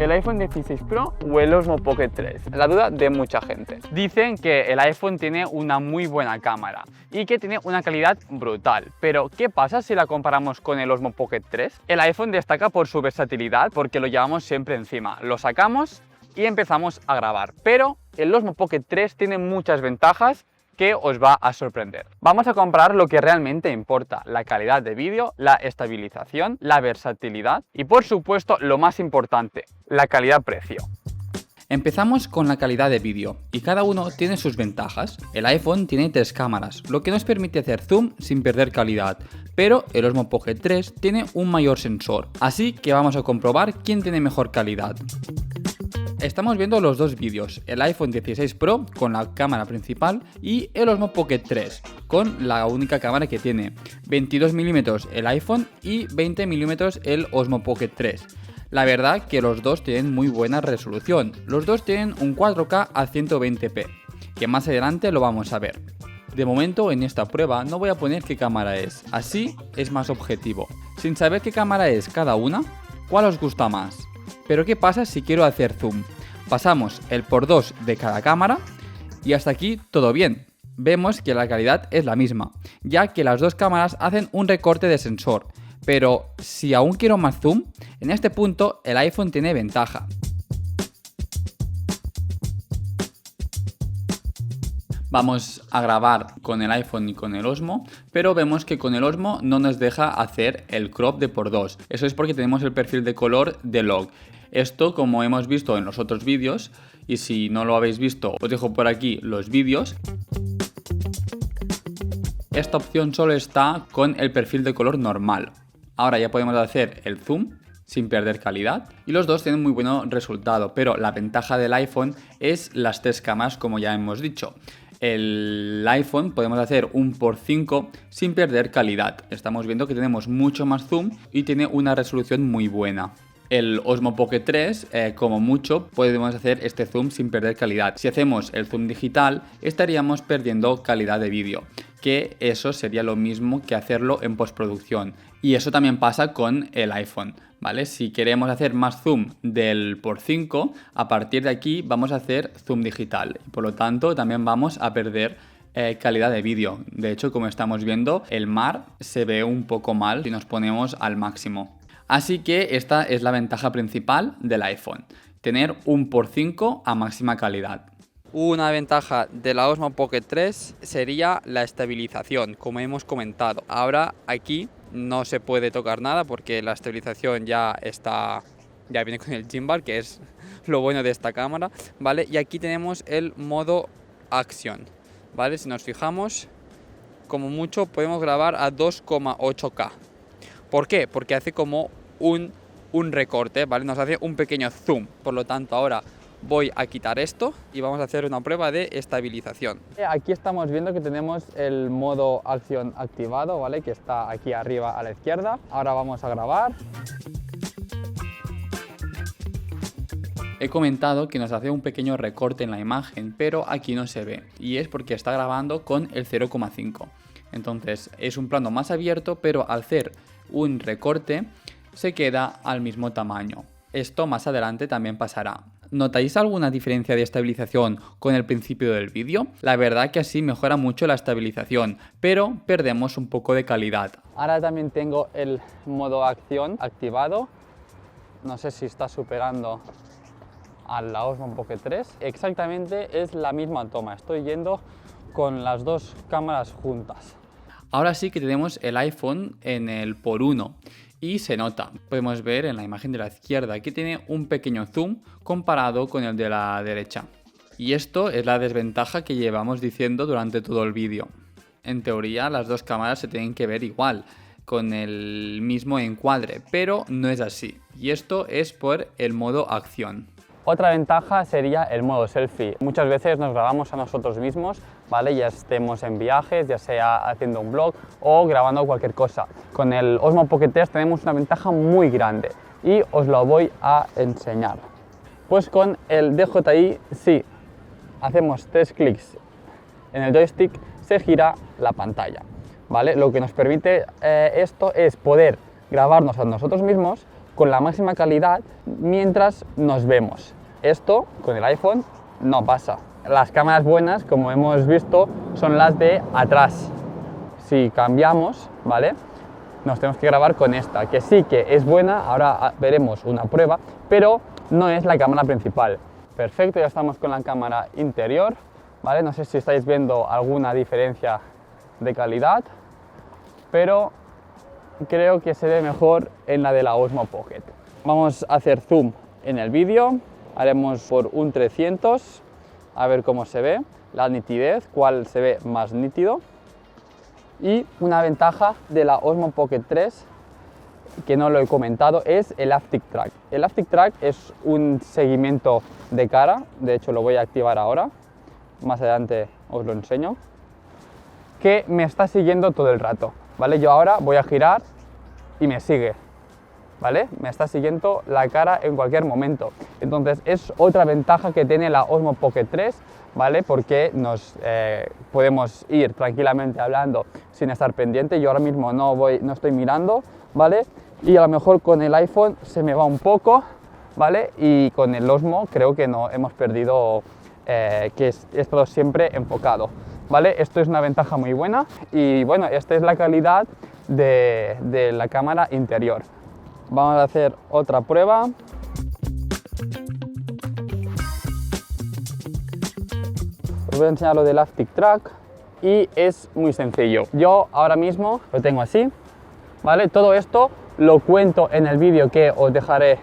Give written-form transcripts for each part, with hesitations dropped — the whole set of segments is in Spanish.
¿El iPhone 16 Pro o el Osmo Pocket 3? La duda de mucha gente. Dicen que el iPhone tiene una muy buena cámara y que tiene una calidad brutal. Pero, ¿qué pasa si la comparamos con el Osmo Pocket 3? El iPhone destaca por su versatilidad porque lo llevamos siempre encima. Lo sacamos y empezamos a grabar. Pero el Osmo Pocket 3 tiene muchas ventajas que os va a sorprender. Vamos a comparar lo que realmente importa: la calidad de vídeo, la estabilización, la versatilidad y, por supuesto, lo más importante, la calidad-precio. Empezamos con la calidad de vídeo y cada uno tiene sus ventajas. El iPhone tiene 3 cámaras, lo que nos permite hacer zoom sin perder calidad, pero el Osmo Pocket 3 tiene un mayor sensor, así que vamos a comprobar quién tiene mejor calidad. Estamos viendo los dos vídeos, el iPhone 16 Pro con la cámara principal y el Osmo Pocket 3 con la única cámara que tiene, 22 mm el iPhone y 20 mm el Osmo Pocket 3. La verdad que los dos tienen muy buena resolución, los dos tienen un 4K a 120p, que más adelante lo vamos a ver. De momento en esta prueba no voy a poner qué cámara es, así es más objetivo. Sin saber qué cámara es cada una, ¿cuál os gusta más? Pero ¿qué pasa si quiero hacer zoom? Pasamos el por 2 de cada cámara y hasta aquí todo bien. Vemos que la calidad es la misma, ya que las dos cámaras hacen un recorte de sensor. Pero si aún quiero más zoom, en este punto el iPhone tiene ventaja. Vamos a grabar con el iPhone y con el Osmo, pero vemos que con el Osmo no nos deja hacer el crop de por 2. Eso es porque tenemos el perfil de color de log. Esto, como hemos visto en los otros vídeos, y si no lo habéis visto os dejo por aquí los vídeos. Esta opción solo está con el perfil de color normal. Ahora ya podemos hacer el zoom sin perder calidad y los dos tienen muy buen resultado, pero la ventaja del iPhone es las 3 cámaras, como ya hemos dicho. El iPhone podemos hacer un por 5 sin perder calidad. Estamos viendo que tenemos mucho más zoom y tiene una resolución muy buena. El Osmo Pocket 3, como mucho, podemos hacer este zoom sin perder calidad. Si hacemos el zoom digital, estaríamos perdiendo calidad de vídeo, que eso sería lo mismo que hacerlo en postproducción. Y eso también pasa con el iPhone, ¿vale? Si queremos hacer más zoom del por 5, a partir de aquí vamos a hacer zoom digital. Y por lo tanto, también vamos a perder calidad de vídeo. De hecho, como estamos viendo, el mar se ve un poco mal si nos ponemos al máximo. Así que esta es la ventaja principal del iPhone, tener un por 5 a máxima calidad. Una ventaja de la Osmo Pocket 3 sería la estabilización, como hemos comentado. Ahora aquí no se puede tocar nada porque la estabilización ya viene con el gimbal, que es lo bueno de esta cámara, ¿vale? Y aquí tenemos el modo acción, ¿vale? Si nos fijamos, como mucho podemos grabar a 2,8K. ¿Por qué? Porque hace como un recorte, ¿vale? Nos hace un pequeño zoom. Por lo tanto, ahora voy a quitar esto y vamos a hacer una prueba de estabilización. Aquí estamos viendo que tenemos el modo acción activado, ¿vale? Que está aquí arriba a la izquierda. Ahora vamos a grabar. He comentado que nos hace un pequeño recorte en la imagen, pero aquí no se ve. Y es porque está grabando con el 0,5. Entonces es un plano más abierto, pero al hacer un recorte se queda al mismo tamaño. Esto más adelante también pasará. ¿Notáis alguna diferencia de estabilización con el principio del vídeo? La verdad que así mejora mucho la estabilización, pero perdemos un poco de calidad. Ahora también tengo el modo acción activado. No sé si está superando a la Osmo Pocket 3. Exactamente es la misma toma. Estoy yendo con las dos cámaras juntas. Ahora sí que tenemos el iPhone en el por 1 y se nota. Podemos ver en la imagen de la izquierda que tiene un pequeño zoom comparado con el de la derecha. Y esto es la desventaja que llevamos diciendo durante todo el vídeo. En teoría las dos cámaras se tienen que ver igual, con el mismo encuadre, pero no es así. Y esto es por el modo acción. Otra ventaja sería el modo selfie. Muchas veces nos grabamos a nosotros mismos, ¿vale? Ya estemos en viajes, ya sea haciendo un vlog o grabando cualquier cosa. Con el Osmo Pocket 3 tenemos una ventaja muy grande y os lo voy a enseñar. Pues con el DJI, si hacemos 3 clics en el joystick, se gira la pantalla, ¿vale? Lo que nos permite esto es poder grabarnos a nosotros mismos con la máxima calidad mientras nos vemos. Esto con el iPhone no pasa. Las cámaras buenas, como hemos visto, son las de atrás. Si cambiamos, ¿vale?, nos tenemos que grabar con esta, que sí que es buena. Ahora veremos una prueba, pero no es la cámara principal. Perfecto, ya estamos con la cámara interior, ¿vale? No sé si estáis viendo alguna diferencia de calidad, pero creo que se ve mejor en la de la Osmo Pocket. Vamos a hacer zoom en el vídeo, haremos por un 300, a ver cómo se ve, la nitidez, cuál se ve más nítido. Y una ventaja de la Osmo Pocket 3, que no lo he comentado, es el Haptic Track. El Haptic Track es un seguimiento de cara, de hecho lo voy a activar ahora, más adelante os lo enseño, que me está siguiendo todo el rato, ¿vale? Yo ahora voy a girar y me sigue, ¿vale? Me está siguiendo la cara en cualquier momento. Entonces es otra ventaja que tiene la Osmo Pocket 3, ¿vale? Porque nos podemos ir tranquilamente hablando sin estar pendiente. Yo ahora mismo no estoy mirando, ¿vale? Y a lo mejor con el iPhone se me va un poco, ¿vale? Y con el Osmo creo que no hemos perdido, que he estado siempre enfocado, ¿vale? Esto es una ventaja muy buena y bueno, esta es la calidad de la cámara interior. Vamos a hacer otra prueba. Os voy a enseñar lo del Haptic Track y es muy sencillo. Yo ahora mismo lo tengo así, ¿vale? Todo esto lo cuento en el vídeo que os dejaré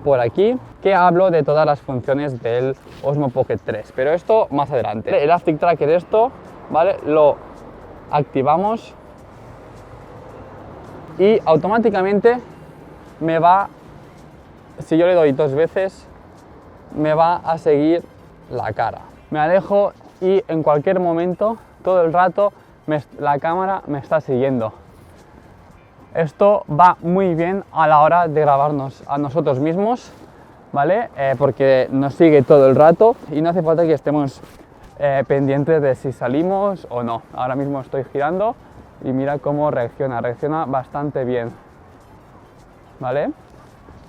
por aquí, que hablo de todas las funciones del Osmo Pocket 3, pero esto más adelante. El Haptic Track es esto, ¿vale? Lo activamos y automáticamente me va, si yo le doy 2 veces, me va a seguir la cara. Me alejo y en cualquier momento, todo el rato, la cámara me está siguiendo. Esto va muy bien a la hora de grabarnos a nosotros mismos, ¿vale? Porque nos sigue todo el rato y no hace falta que estemos pendientes de si salimos o no. Ahora mismo estoy girando y mira cómo reacciona bastante bien, ¿vale?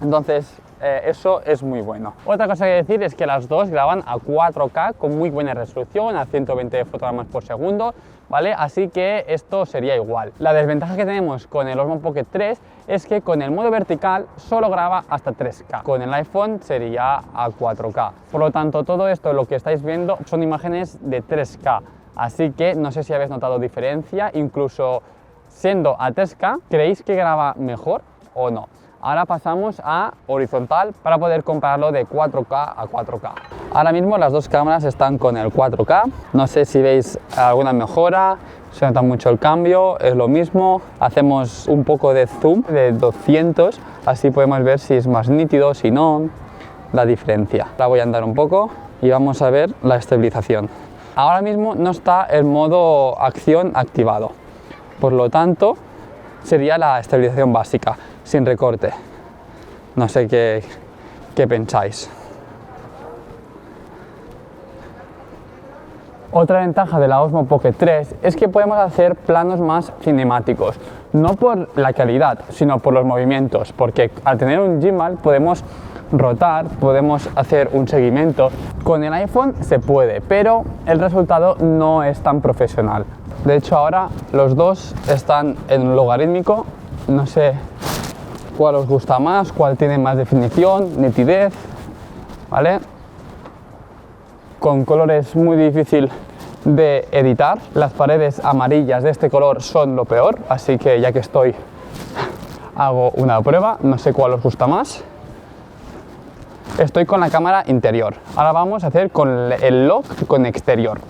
Entonces eso es muy bueno. Otra cosa que decir es que las dos graban a 4K con muy buena resolución, a 120 fotogramas por segundo, ¿vale? Así que esto sería igual. La desventaja que tenemos con el Osmo Pocket 3 es que con el modo vertical solo graba hasta 3K. Con el iPhone sería a 4K. Por lo tanto, todo esto, lo que estáis viendo, son imágenes de 3K. Así que no sé si habéis notado diferencia, incluso siendo a 3K, ¿creéis que graba mejor o no? Ahora pasamos a horizontal para poder compararlo de 4K a 4K. Ahora mismo las dos cámaras están con el 4K. No sé si veis alguna mejora, se nota mucho el cambio, es lo mismo. Hacemos un poco de zoom de 200, así podemos ver si es más nítido, si no, la diferencia. Ahora voy a andar un poco y vamos a ver la estabilización. Ahora mismo no está el modo acción activado, por lo tanto sería la estabilización básica, sin recorte. No sé qué pensáis. Otra ventaja de la Osmo Pocket 3 es que podemos hacer planos más cinemáticos, no por la calidad, sino por los movimientos, porque al tener un gimbal podemos rotar, podemos hacer un seguimiento. Con el iPhone se puede, pero el resultado no es tan profesional. De hecho, ahora los dos están en logarítmico, no sé cuál os gusta más, cuál tiene más definición, nitidez, ¿vale? Con colores muy difícil de editar. Las paredes amarillas de este color son lo peor, así que ya que estoy, hago una prueba, no sé cuál os gusta más. Estoy con la cámara interior, ahora vamos a hacer con el log con exterior.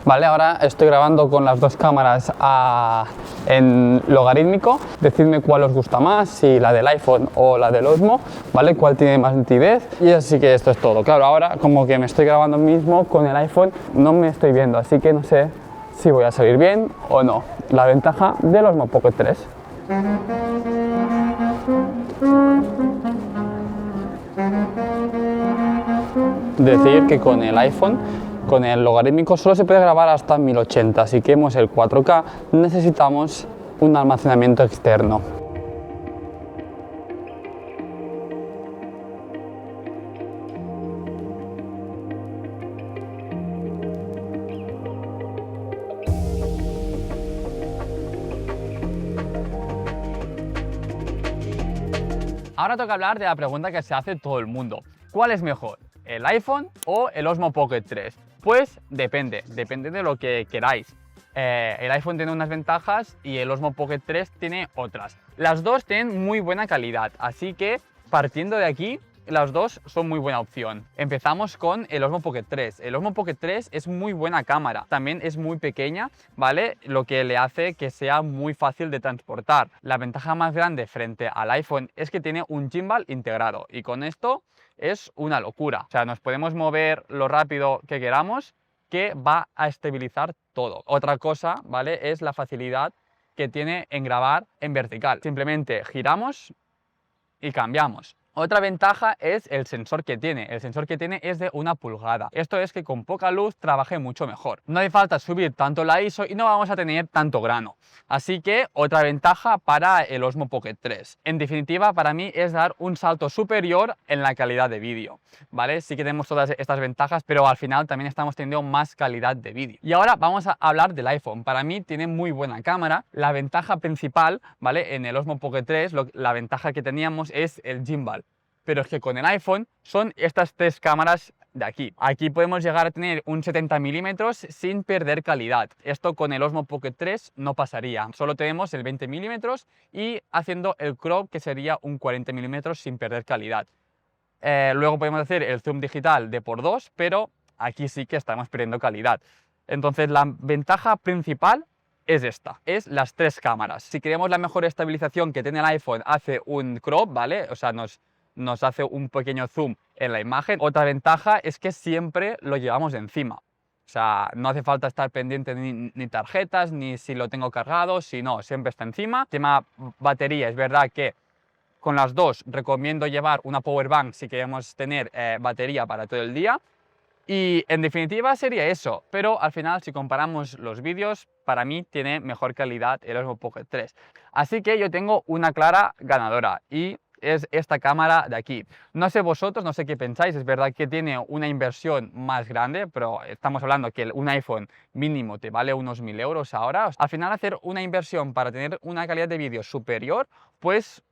Vale, ahora estoy grabando con las dos cámaras en logarítmico. Decidme cuál os gusta más, si la del iPhone o la del Osmo, ¿vale? Cuál tiene más nitidez. Y así que esto es todo. Claro, ahora como que me estoy grabando mismo con el iPhone, no me estoy viendo, así que no sé si voy a salir bien o no. La ventaja del Osmo Pocket 3. Decir que con el iPhone, con el logarítmico, solo se puede grabar hasta 1080, si queremos el 4K necesitamos un almacenamiento externo. Ahora toca hablar de la pregunta que se hace todo el mundo. ¿Cuál es mejor? ¿El iPhone o el Osmo Pocket 3? Pues depende de lo que queráis. El iPhone tiene unas ventajas y el Osmo Pocket 3 tiene otras. Las dos tienen muy buena calidad, así que partiendo de aquí, las dos son muy buena opción. Empezamos con el Osmo Pocket 3. El Osmo Pocket 3 es muy buena cámara, también es muy pequeña, ¿vale? Lo que le hace que sea muy fácil de transportar. La ventaja más grande frente al iPhone es que tiene un gimbal integrado y con esto es una locura. O sea, nos podemos mover lo rápido que queramos, que va a estabilizar todo. Otra cosa, ¿vale? Es la facilidad que tiene en grabar en vertical. Simplemente giramos y cambiamos. Otra ventaja es el sensor que tiene. El sensor que tiene es de 1 pulgada. Esto es que con poca luz trabaje mucho mejor. No hace falta subir tanto la ISO y no vamos a tener tanto grano. Así que otra ventaja para el Osmo Pocket 3. En definitiva, para mí es dar un salto superior en la calidad de vídeo, ¿vale? Sí que tenemos todas estas ventajas, pero al final también estamos teniendo más calidad de vídeo. Y ahora vamos a hablar del iPhone. Para mí tiene muy buena cámara. La ventaja principal, ¿vale? En el Osmo Pocket 3, la ventaja que teníamos es el gimbal. Pero es que con el iPhone son estas tres cámaras de aquí. Aquí podemos llegar a tener un 70 milímetros sin perder calidad. Esto con el Osmo Pocket 3 no pasaría. Solo tenemos el 20 milímetros y haciendo el crop que sería un 40 milímetros sin perder calidad. Luego podemos hacer el zoom digital de por 2, pero aquí sí que estamos perdiendo calidad. Entonces la ventaja principal es esta, es las tres cámaras. Si queremos la mejor estabilización que tiene el iPhone, hace un crop, ¿vale? O sea, nos hace un pequeño zoom en la imagen. Otra ventaja es que siempre lo llevamos encima. O sea, no hace falta estar pendiente ni tarjetas, ni si lo tengo cargado, si no, siempre está encima. Tema batería, es verdad que con las dos recomiendo llevar una power bank si queremos tener batería para todo el día. Y en definitiva sería eso, pero al final si comparamos los vídeos, para mí tiene mejor calidad el Osmo Pocket 3. Así que yo tengo una clara ganadora y es esta cámara de aquí. No sé vosotros, no sé qué pensáis, es verdad que tiene una inversión más grande, pero estamos hablando que un iPhone mínimo te vale unos 1000 euros ahora. Al final hacer una inversión para tener una calidad de vídeo superior, pues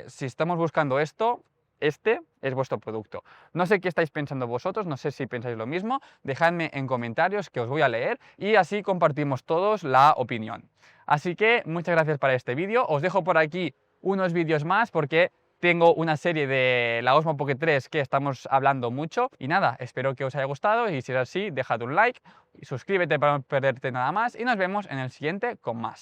si estamos buscando esto, este es vuestro producto. No sé qué estáis pensando vosotros, no sé si pensáis lo mismo, dejadme en comentarios que os voy a leer y así compartimos todos la opinión. Así que muchas gracias por este vídeo, os dejo por aquí unos vídeos más porque tengo una serie de la Osmo Pocket 3 que estamos hablando mucho y nada, espero que os haya gustado y si es así, dejad un like y suscríbete para no perderte nada más y nos vemos en el siguiente con más.